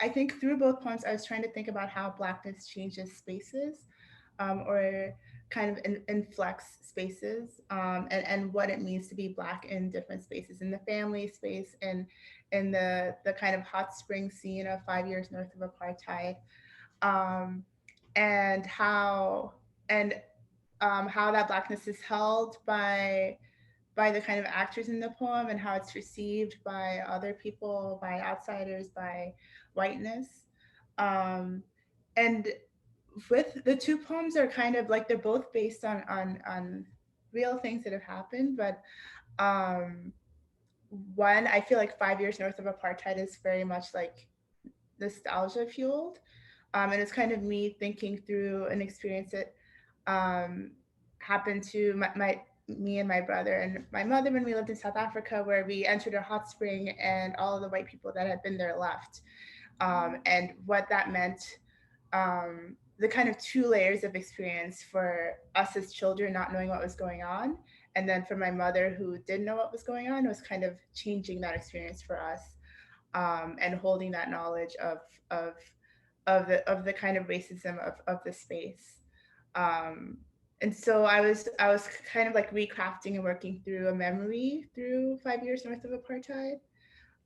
think through both poems, I was trying to think about how Blackness changes spaces, or kind of influx spaces, and what it means to be Black in different spaces, in the family space, and in the kind of hot spring scene of 5 years north of apartheid, um, and how that Blackness is held by the kind of actors in the poem, and how it's received by other people, by outsiders, by whiteness. Um, and with the two poems are kind of like, they're both based on real things that have happened, but um, one, I feel like 5 years north of apartheid is very much like nostalgia fueled, and it's kind of me thinking through an experience that um, happened to me and my brother and my mother when we lived in South Africa, where we entered a hot spring and all of the white people that had been there left, and what that meant. The kind of two layers of experience for us as children, not knowing what was going on, and then for my mother, who did know what was going on, was kind of changing that experience for us, and holding that knowledge of the kind of racism of the space. Um, and so I was kind of like recrafting and working through a memory through 5 years north of apartheid.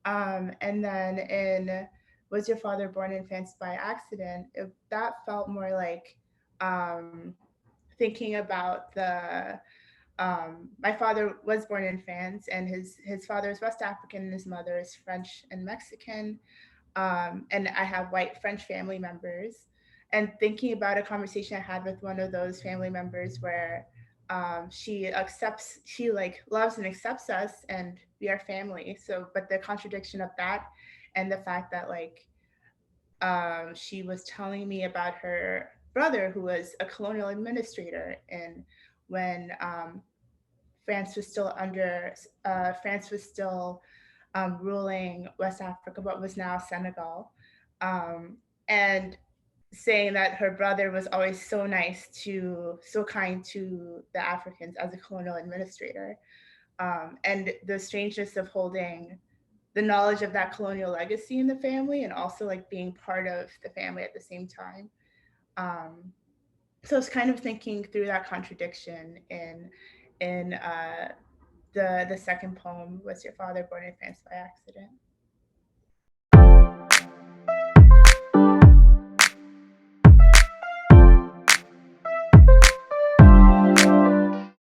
And then in Was Your Father Born in France by Accident, that felt more like um, thinking about the my father was born in France, and his father is West African and his mother is French and Mexican, and I have white French family members. And thinking about a conversation I had with one of those family members where she like loves and accepts us, and we are family. So, but the contradiction of that, and the fact that like she was telling me about her brother who was a colonial administrator, and when France was still ruling West Africa, what was now Senegal, and saying that her brother was always so kind to the Africans as a colonial administrator, and the strangeness of holding the knowledge of that colonial legacy in the family, and also like being part of the family at the same time. Um, so it's kind of thinking through that contradiction in the second poem, Was Your Father Born in France by Accident?